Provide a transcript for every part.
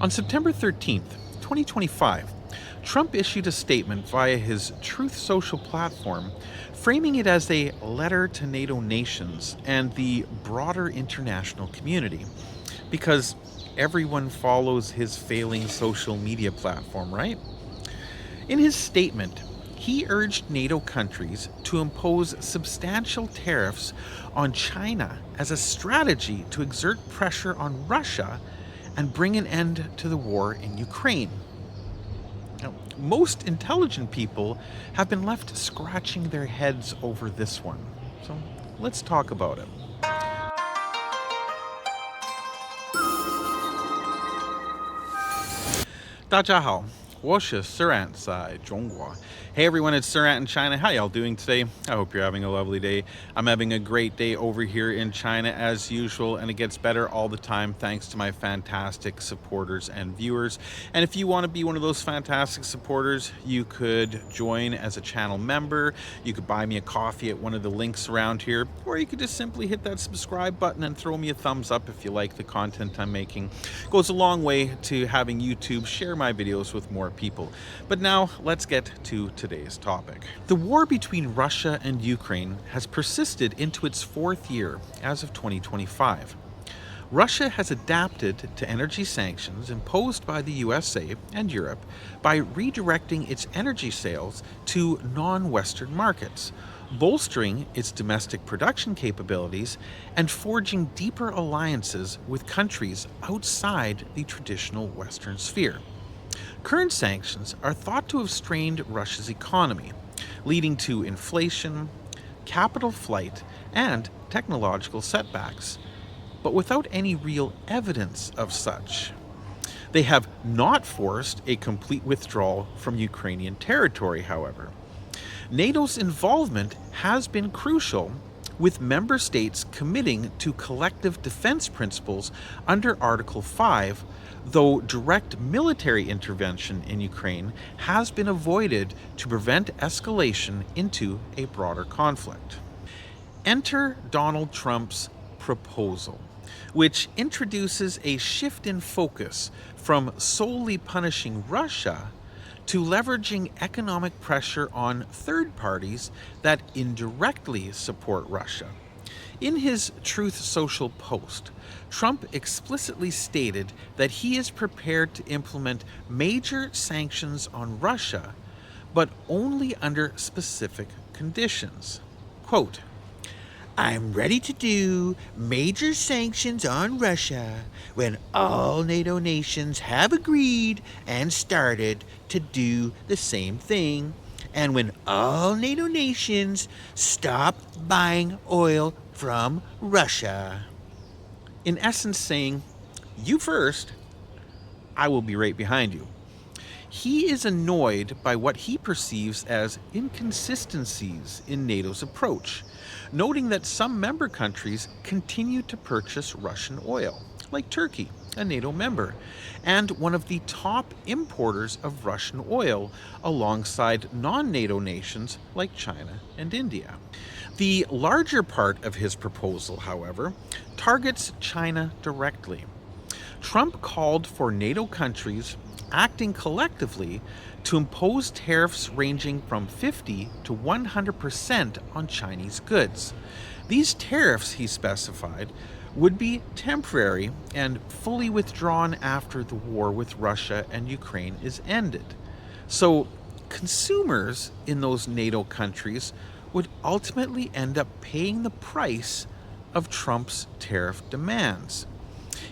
On September 13th, 2025, Trump issued a statement via his Truth Social platform, framing it as a letter to NATO nations and the broader international community. Because everyone follows his failing social media platform, right? In his statement, he urged NATO countries to impose substantial tariffs on China as a strategy to exert pressure on Russia and bring an end to the war in Ukraine. Now, most intelligent people have been left scratching their heads over this one. So let's talk about it. 大家好，我是 Surat 在中国. Hey everyone, it's Surat in China. How y'all doing today? I hope you're having a lovely day. I'm having a great day over here in China as usual, and it gets better all the time thanks to my fantastic supporters and viewers. And if you want to be one of those fantastic supporters, you could join as a channel member. You could buy me a coffee at one of the links around here, or you could just simply hit that subscribe button and throw me a thumbs up if you like the content I'm making. It goes a long way to having YouTube share my videos with more people. But now let's get to today's topic. The war between Russia and Ukraine has persisted into its fourth year as of 2025. Russia has adapted to energy sanctions imposed by the USA and Europe by redirecting its energy sales to non-Western markets, bolstering its domestic production capabilities, and forging deeper alliances with countries outside the traditional Western sphere. Current sanctions are thought to have strained Russia's economy, leading to inflation, capital flight, and technological setbacks, but without any real evidence of such. They have not forced a complete withdrawal from Ukrainian territory, however. NATO's involvement has been crucial, with member states committing to collective defense principles under Article 5, though direct military intervention in Ukraine has been avoided to prevent escalation into a broader conflict. Enter Donald Trump's proposal, which introduces a shift in focus from solely punishing Russia to leveraging economic pressure on third parties that indirectly support Russia. In his Truth Social post, Trump explicitly stated that he is prepared to implement major sanctions on Russia, but only under specific conditions. Quote, "I'm ready to do major sanctions on Russia when all NATO nations have agreed and started to do the same thing, and when all NATO nations stop buying oil from Russia." In essence saying, you first, I will be right behind you. He is annoyed by what he perceives as inconsistencies in NATO's approach, noting that some member countries continue to purchase Russian oil, like Turkey, a NATO member, and one of the top importers of Russian oil alongside non-NATO nations like China and India. The larger part of his proposal, however, targets China directly. Trump called for NATO countries acting collectively to impose tariffs ranging from 50 to 100% on Chinese goods. These tariffs, he specified, would be temporary and fully withdrawn after the war with Russia and Ukraine is ended. So consumers in those NATO countries would ultimately end up paying the price of Trump's tariff demands.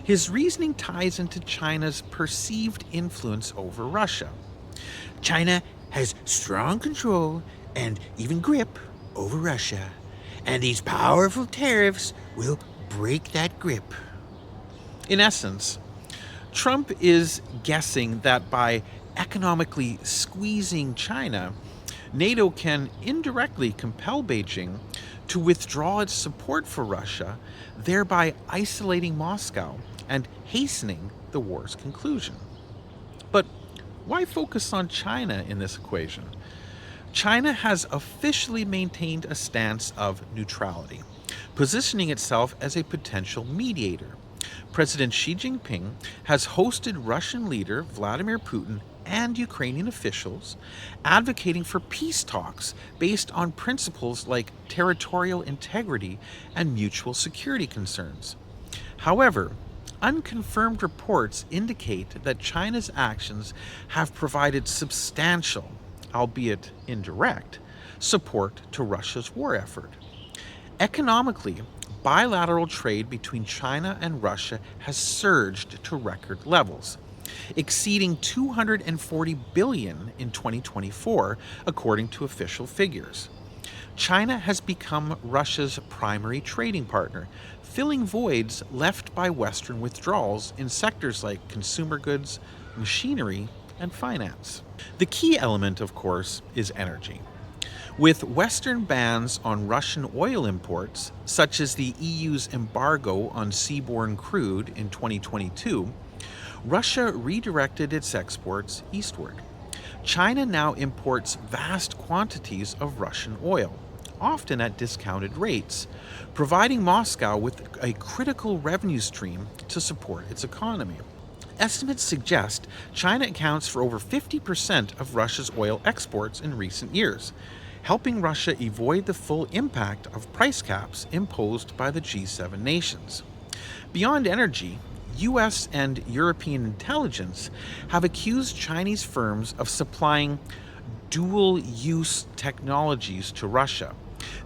His reasoning ties into China's perceived influence over Russia. China has strong control and even grip over Russia, and these powerful tariffs will break that grip. In essence, Trump is guessing that by economically squeezing China, NATO can indirectly compel Beijing to withdraw its support for Russia, thereby isolating Moscow and hastening the war's conclusion. But why focus on China in this equation? China has officially maintained a stance of neutrality, positioning itself as a potential mediator. President Xi Jinping has hosted Russian leader Vladimir Putin and Ukrainian officials, advocating for peace talks based on principles like territorial integrity and mutual security concerns. However, unconfirmed reports indicate that China's actions have provided substantial, albeit indirect, support to Russia's war effort. Economically, bilateral trade between China and Russia has surged to record levels, exceeding 240 billion in 2024 according to official figures. China has become Russia's primary trading partner, filling voids left by Western withdrawals in sectors like consumer goods, machinery, and finance. The key element, of course, is energy. With Western bans on Russian oil imports, such as the EU's embargo on seaborne crude in 2022, Russia redirected its exports eastward. China now imports vast quantities of Russian oil, often at discounted rates, providing Moscow with a critical revenue stream to support its economy. Estimates suggest China accounts for over 50% of Russia's oil exports in recent years, helping Russia avoid the full impact of price caps imposed by the G7 nations. Beyond energy, US and European intelligence have accused Chinese firms of supplying dual-use technologies to Russia.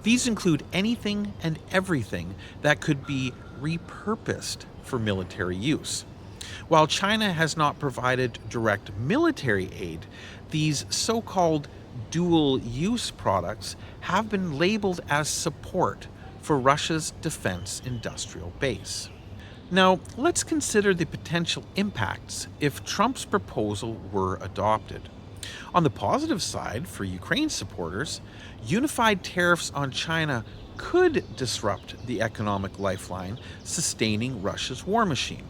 These include anything and everything that could be repurposed for military use. While China has not provided direct military aid, these so-called dual-use products have been labeled as support for Russia's defense industrial base. Now, let's consider the potential impacts if Trump's proposal were adopted. On the positive side, for Ukraine supporters, unified tariffs on China could disrupt the economic lifeline sustaining Russia's war machine.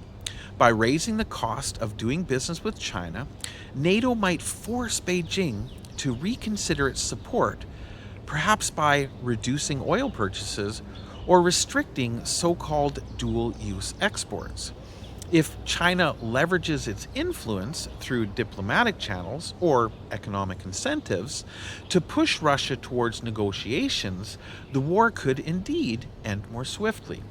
By raising the cost of doing business with China, NATO might force Beijing to reconsider its support, perhaps by reducing oil purchases or restricting so-called dual-use exports. If China leverages its influence through diplomatic channels or economic incentives to push Russia towards negotiations, the war could indeed end more swiftly.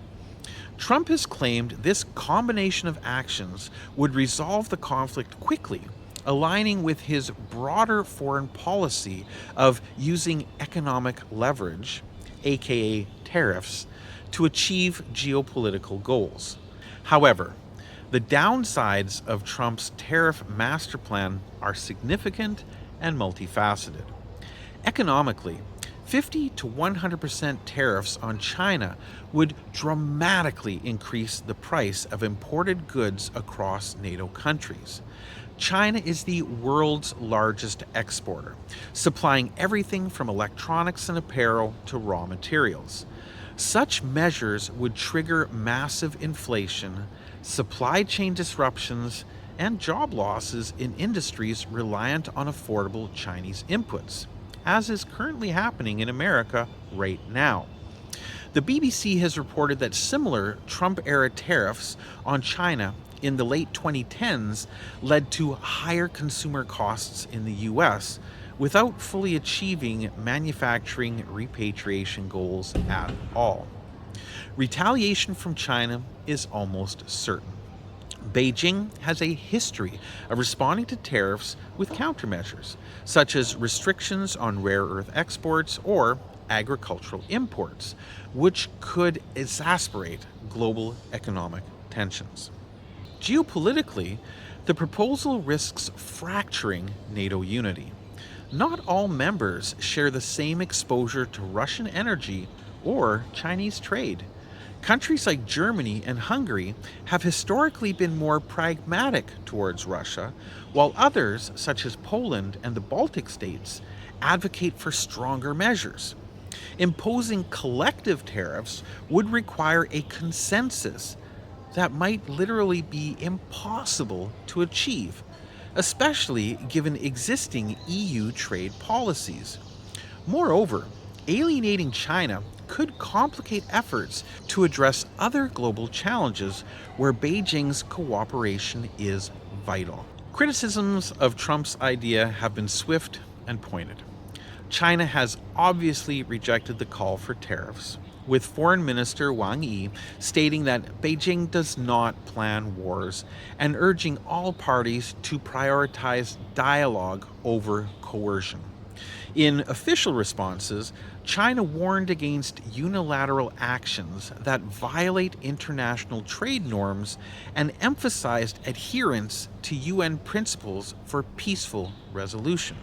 Trump has claimed this combination of actions would resolve the conflict quickly, aligning with his broader foreign policy of using economic leverage, aka tariffs, to achieve geopolitical goals. However, the downsides of Trump's tariff master plan are significant and multifaceted. Economically, 50 to 100% tariffs on China would dramatically increase the price of imported goods across NATO countries. China is the world's largest exporter, supplying everything from electronics and apparel to raw materials. Such measures would trigger massive inflation, supply chain disruptions, and job losses in industries reliant on affordable Chinese inputs, as is currently happening in America right now. The BBC has reported that similar Trump-era tariffs on China in the late 2010s led to higher consumer costs in the US without fully achieving manufacturing repatriation goals at all. Retaliation from China is almost certain. Beijing has a history of responding to tariffs with countermeasures, such as restrictions on rare earth exports or agricultural imports, which could exacerbate global economic tensions. Geopolitically, the proposal risks fracturing NATO unity. Not all members share the same exposure to Russian energy or Chinese trade. Countries like Germany and Hungary have historically been more pragmatic towards Russia, while others, such as Poland and the Baltic states, advocate for stronger measures. Imposing collective tariffs would require a consensus that might literally be impossible to achieve, especially given existing EU trade policies. Moreover, alienating China could complicate efforts to address other global challenges where Beijing's cooperation is vital. Criticisms of Trump's idea have been swift and pointed. China has obviously rejected the call for tariffs, with Foreign Minister Wang Yi stating that Beijing does not plan wars and urging all parties to prioritize dialogue over coercion. In official responses, China warned against unilateral actions that violate international trade norms and emphasized adherence to UN principles for peaceful resolution.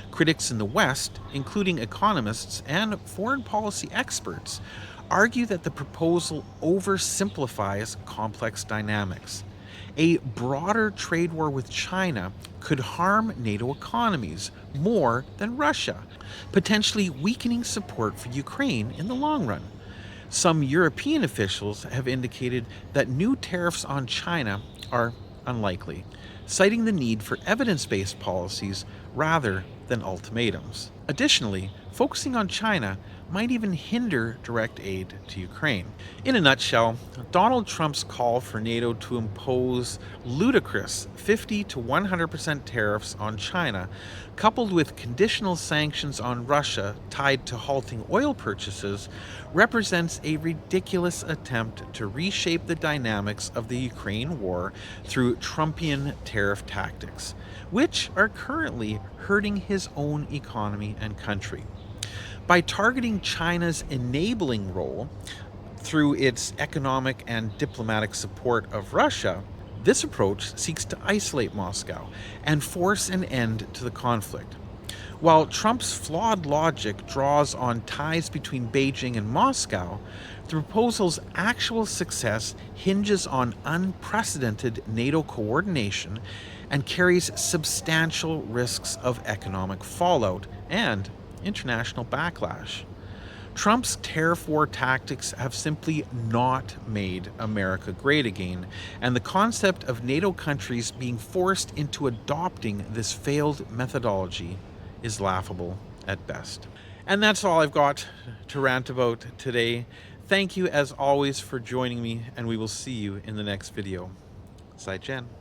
Critics in the West, including economists and foreign policy experts, argue that the proposal oversimplifies complex dynamics. A broader trade war with China could harm NATO economies more than Russia, potentially weakening support for Ukraine in the long run. Some European officials have indicated that new tariffs on China are unlikely, citing the need for evidence-based policies rather than ultimatums. Additionally, focusing on China might even hinder direct aid to Ukraine. In a nutshell, Donald Trump's call for NATO to impose ludicrous 50 to 100% tariffs on China, coupled with conditional sanctions on Russia tied to halting oil purchases, represents a ridiculous attempt to reshape the dynamics of the Ukraine war through Trumpian tariff tactics, which are currently hurting his own economy and country. By targeting China's enabling role through its economic and diplomatic support of Russia, this approach seeks to isolate Moscow and force an end to the conflict. While Trump's flawed logic draws on ties between Beijing and Moscow, the proposal's actual success hinges on unprecedented NATO coordination and carries substantial risks of economic fallout and international backlash. Trump's tariff war tactics have simply not made America great again, and the concept of NATO countries being forced into adopting this failed methodology is laughable at best. And that's all I've got to rant about today. Thank you as always for joining me, and we will see you in the next video. Zai Jen.